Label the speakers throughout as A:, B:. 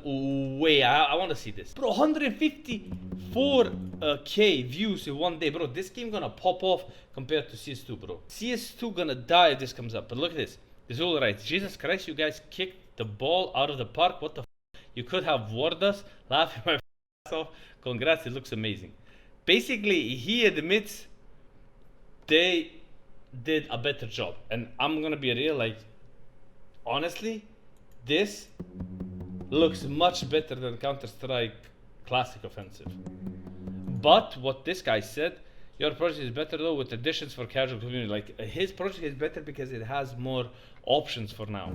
A: Wait, I want to see this. Bro, 154K views in one day. Bro, this game gonna pop off compared to CS2, bro. CS2 gonna die if this comes up. But look at this. It's all right. Jesus Christ, you guys kicked the ball out of the park. What the You could have warned us. Laughing my ass off. Congrats, it looks amazing. Basically, he admits they did a better job. And I'm gonna be real, like, honestly, this looks much better than Counter-Strike Classic Offensive. But what this guy said, your project is better though with additions for casual community. Like, his project is better because it has more options for now.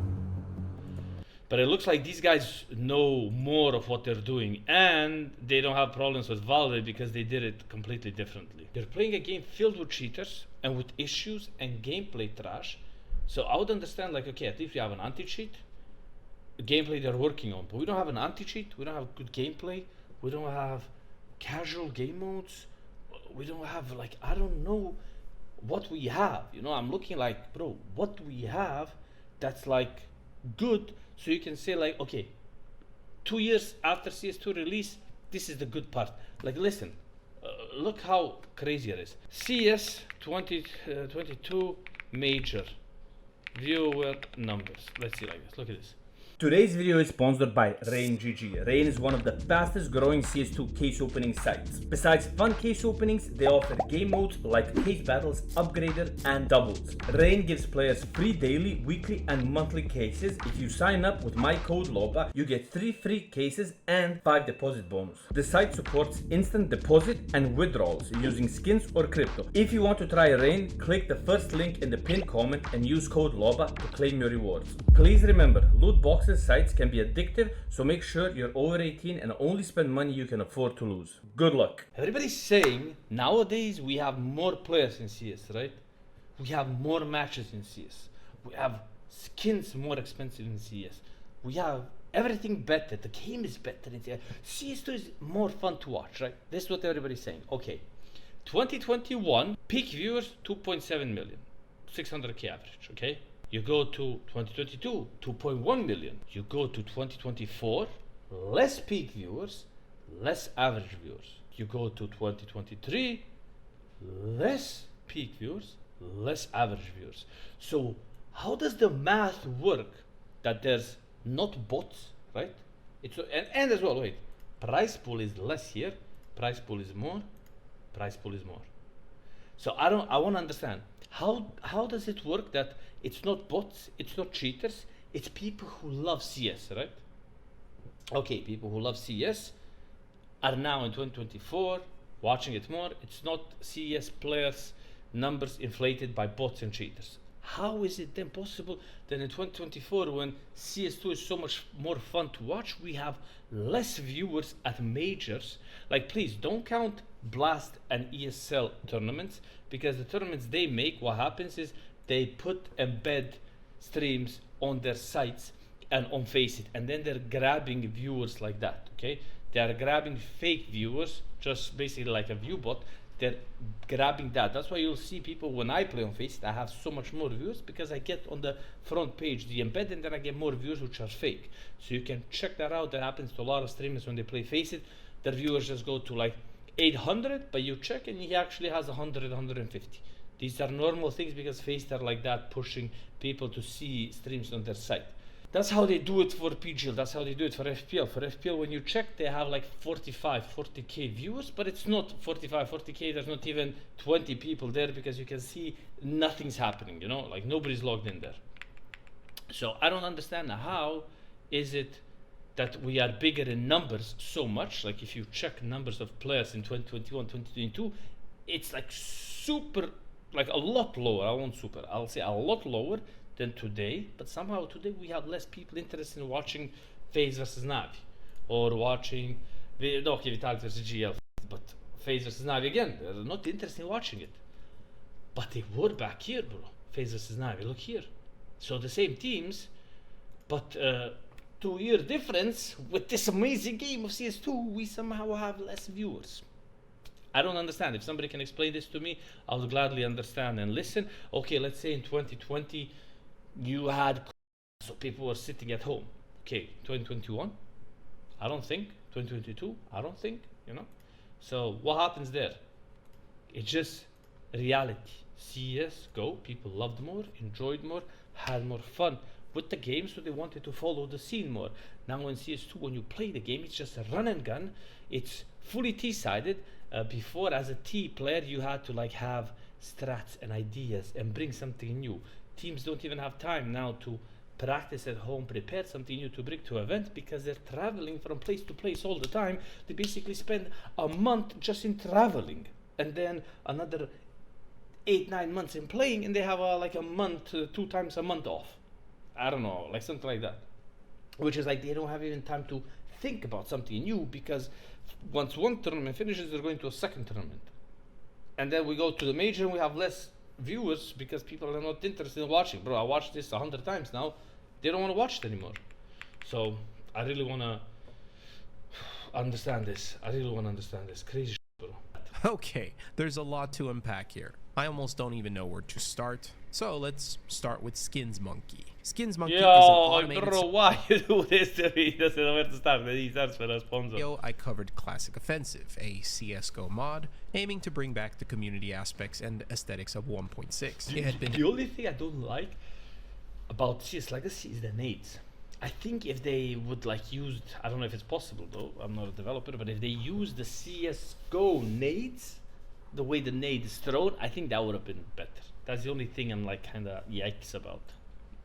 A: But it looks like these guys know more of what they're doing, and they don't have problems with Valve because they did it completely differently. They're playing a game filled with cheaters and with issues and gameplay trash. So I would understand, like, okay, at least we have an anti-cheat. Gameplay they're working on, but we don't have an anti-cheat, we don't have good gameplay, we don't have casual game modes, we don't have, like, I don't know what we have, you know. I'm looking like, bro, what do we have that's like good, so you can say, like, okay, 2 years after CS2 release, this is the good part. Like, listen, look how crazy it is. CS 2022 major viewer numbers, let's see, like this, look at this.
B: Today's video is sponsored by Rain GG. Rain is one of the fastest growing CS2 case opening sites. Besides fun case openings, they offer game modes like case battles, upgrader, and doubles. Rain gives players free daily, weekly, and monthly cases. If you sign up with my code LOBA, you get 3 free cases and 5 deposit bonus. The site supports instant deposit and withdrawals using skins or crypto. If you want to try Rain, click the first link in the pinned comment and use code LOBA to claim your rewards. Please remember, loot boxes sites can be addictive, so make sure you're over 18 and only spend money you can afford to lose. Good luck.
A: Everybody's saying nowadays we have more players in CS, right? We have more matches in CS. We have skins more expensive in CS. We have everything better. The game is better in CS. CS2 is more fun to watch, right? This is what everybody's saying. Okay. 2021, peak viewers 2.7 million, 600K average, okay? You go to 2022, 2.1 million. You go to 2024, less peak viewers, less average viewers. You go to 2023, less peak viewers, less average viewers. So how does the math work that there's not bots, right? And as well, wait, price pool is less here, price pool is more, price pool is more. So I want to understand, how does it work that it's not bots, it's not cheaters, it's people who love CS, right? Okay, people who love CS are now in 2024 watching it more. It's not CS players numbers inflated by bots and cheaters. How is it then possible that in 2024, when CS2 is so much more fun to watch, we have less viewers at majors? Like, please don't count Blast and ESL tournaments, because the tournaments they make, what happens is they embed streams on their sites and on Faceit, and then they're grabbing viewers like that, okay? They are grabbing fake viewers, just basically like a view bot. They're grabbing that. That's why you'll see people, when I play on Faceit, I have so much more viewers because I get on the front page the embed, and then I get more viewers which are fake. So you can check that out. That happens to a lot of streamers when they play Faceit. Their viewers just go to like 800, but you check and he actually has 100, 150. These are normal things because Faceit are like that, pushing people to see streams on their site. That's how they do it for PGL. That's how they do it for FPL. For FPL, when you check, they have like 45, 40K viewers, but it's not 45, 40K. There's not even 20 people there because you can see nothing's happening, you know, like nobody's logged in there. So I don't understand how is it that we are bigger in numbers so much. Like, if you check numbers of players in 2021, 2022, it's like super, like a lot lower. I'll say a lot lower than today, but somehow today we have less people interested in watching FaZe versus Navi, or watching Vitality versus GL, but FaZe versus Navi again, they're not interested in watching it. But they were back here, bro. FaZe versus Navi, look here. So the same teams, but 2-year difference with this amazing game of CS2, we somehow have less viewers. I don't understand. If somebody can explain this to me, I'll gladly understand and listen. Okay, let's say in 2020, you had, so people were sitting at home. Okay, 2021, I don't think. 2022, I don't think, you know. So what happens there? It's just reality. CSGO, people loved more, enjoyed more, had more fun with the game, so they wanted to follow the scene more. Now in CS2, when you play the game, it's just a run and gun. It's fully T-sided. Before, as a T player, you had to like have strats and ideas and bring something new. Teams don't even have time now to practice at home, prepare something new to bring to event, because they're traveling from place to place all the time. They basically spend a month just in traveling, and then another 8-9 months in playing, and they have like a month, 2 times a month off. I don't know, like something like that. Which is like they don't have even time to think about something new, because once one tournament finishes, they're going to a second tournament. And then we go to the major and we have less viewers because people are not interested in watching. Bro, I watched this 100 times now. They don't want to watch it anymore. So I really want to understand this. Crazy shit, bro.
C: Okay, there's a lot to unpack here. I almost don't even know where to start. So let's start with Skins Monkey. Skins Monkey is an
A: Yo,
C: automated
A: bro, why you do this to me? He doesn't know where to start. Then he starts with a sponsor.
C: video. I covered Classic Offensive, a CSGO mod aiming to bring back the community aspects and aesthetics of 1.6. It had been
A: The only thing I don't like about CS Legacy is the nades. I think if they would like use, I don't know if it's possible though, I'm not a developer, but if they use the CSGO nades, the way the nade is thrown, I think that would have been better. That's the only thing I'm like kind of yikes about.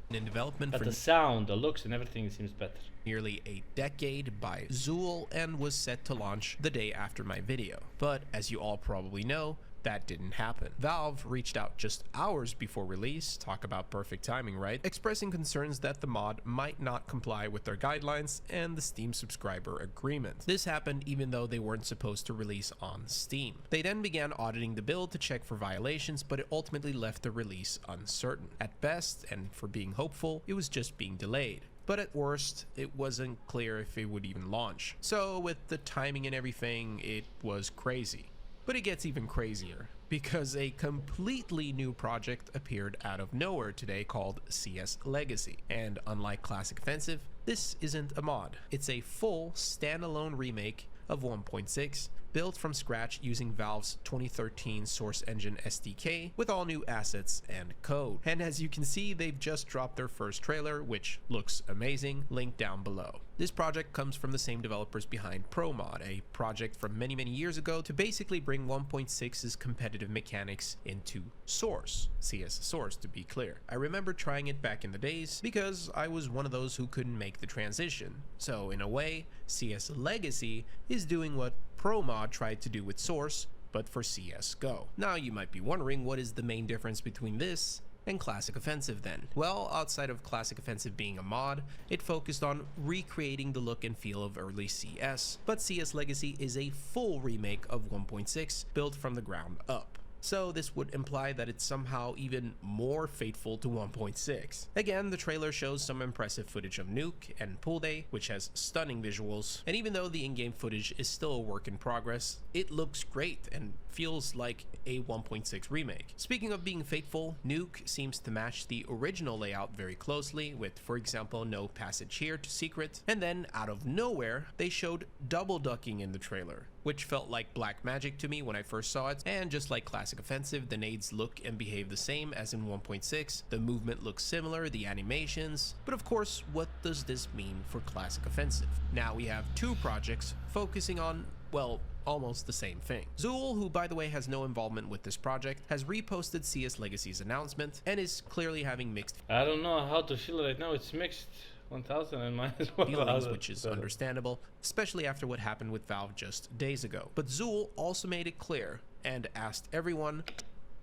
C: in development
A: But
C: for
A: the sound, the looks, and everything seems better.
C: nearly a decade by Zool and was set to launch the day after my video. But as you all probably know, that didn't happen. Valve reached out just hours before release, talk about perfect timing, right? Expressing concerns that the mod might not comply with their guidelines and the Steam subscriber agreement. This happened even though they weren't supposed to release on Steam. They then began auditing the build to check for violations, but it ultimately left the release uncertain. At best, and for being hopeful, it was just being delayed. But at worst, it wasn't clear if it would even launch. So with the timing and everything, it was crazy. But it gets even crazier, because a completely new project appeared out of nowhere today called CS Legacy. And unlike Classic Offensive, this isn't a mod. It's a full standalone remake of 1.6, built from scratch using Valve's 2013 Source Engine SDK with all new assets and code. And as you can see, they've just dropped their first trailer, which looks amazing, linked down below. This project comes from the same developers behind ProMod, a project from many years ago to basically bring 1.6's competitive mechanics into Source, CS Source to be clear. I remember trying it back in the days because I was one of those who couldn't make the transition. So in a way, CS Legacy is doing what ProMod tried to do with Source, but for CSGO. Now you might be wondering, what is the main difference between this and Classic Offensive then? Well, outside of Classic Offensive being a mod, it focused on recreating the look and feel of early CS, but CS Legacy is a full remake of 1.6 built from the ground up. So this would imply that it's somehow even more faithful to 1.6. Again, the trailer shows some impressive footage of Nuke and Pool Day, which has stunning visuals, and even though the in-game footage is still a work in progress, it looks great and feels like a 1.6 remake. Speaking of being faithful, Nuke seems to match the original layout very closely, with, for example, no passage here to secret, and then out of nowhere, they showed double ducking in the trailer, which felt like black magic to me when I first saw it. And just like Classic Offensive, the nades look and behave the same as in 1.6, the movement looks similar, the animations, but of course, what does this mean for Classic Offensive? Now we have two projects focusing on, well, almost the same thing. Zool, who by the way has no involvement with this project, has reposted CS Legacy's announcement and is clearly having mixed
A: I don't know how to feel right now. It's mixed. 1000 and minus 1000.
C: feelings, which is understandable, especially after what happened with Valve just days ago. But Zool also made it clear and asked everyone,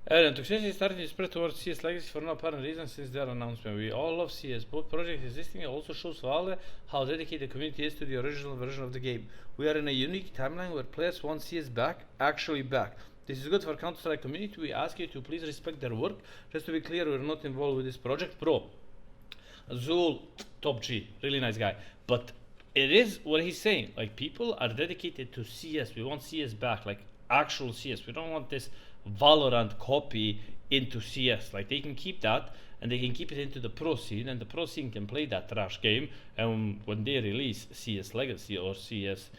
A: And toxicity is starting to spread towards CS Legacy for no apparent reason since their announcement. We all love CS. Both projects existing also shows Valve how dedicated the community is to the original version of the game. We are in a unique timeline where players want CS back, actually back. This is good for Counter-Strike community. We ask you to please respect their work. Just to be clear, we're not involved with this project. Bro, Zool, top G, really nice guy. But it is what he's saying. Like, people are dedicated to CS. We want CS back, like actual CS. We don't want this Valorant copy into CS. Like they can keep that and they can keep it into the pro scene, and the pro scene can play that trash game. And when they release CS Legacy or CS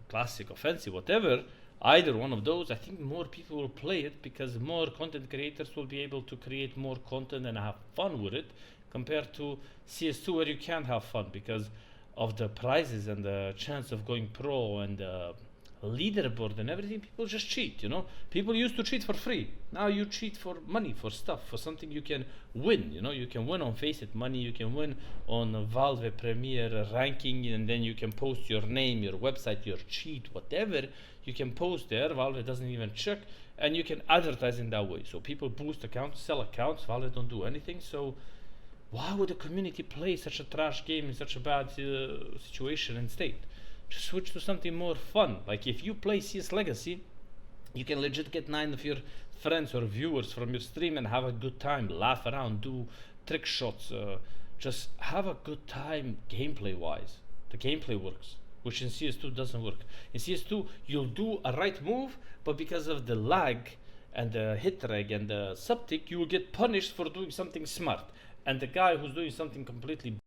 A: Classic Offensive, whatever, either one of those, I think more people will play it because more content creators will be able to create more content and have fun with it, compared to CS2 where you can't have fun because of the prizes and the chance of going pro and the leaderboard and everything. People just cheat, you know. People used to cheat for free. Now you cheat for money, for stuff, for something you can win. You know, you can win on Face It money, you can win on Valve Premier ranking, and then you can post your name, your website, your cheat, whatever you can post there. Valve doesn't even check, and you can advertise in that way. So people boost accounts, sell accounts. Valve don't do anything. So why would the community play such a trash game in such a bad situation and state? Just switch to something more fun. Like if you play CS Legacy, you can legit get 9 of your friends or viewers from your stream and have a good time, laugh around, do trick shots, just have a good time gameplay wise. The gameplay works, which in CS2 doesn't work. In CS2 you'll do a right move, but because of the lag and the hit reg and the subtick, you will get punished for doing something smart, and the guy who's doing something completely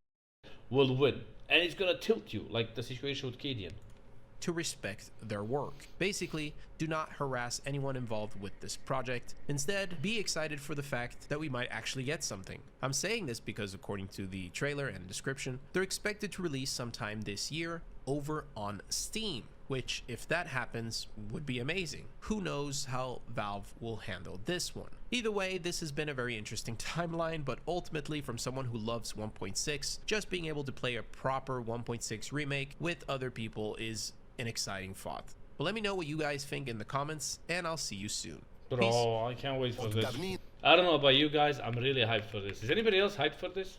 A: will win, and it's gonna tilt you, like the situation with Cadian.
C: To respect their work. Basically, do not harass anyone involved with this project. Instead, be excited for the fact that we might actually get something. I'm saying this because according to the trailer and description, they're expected to release sometime this year over on Steam, which, if that happens, would be amazing. Who knows how Valve will handle this one. Either way, this has been a very interesting timeline, but ultimately from someone who loves 1.6, just being able to play a proper 1.6 remake with other people is an exciting thought. But let me know what you guys think in the comments, and I'll see you soon.
A: Bro,
C: Peace.
A: I can't wait for this. I don't know about you guys, I'm really hyped for this. Is anybody else hyped for this?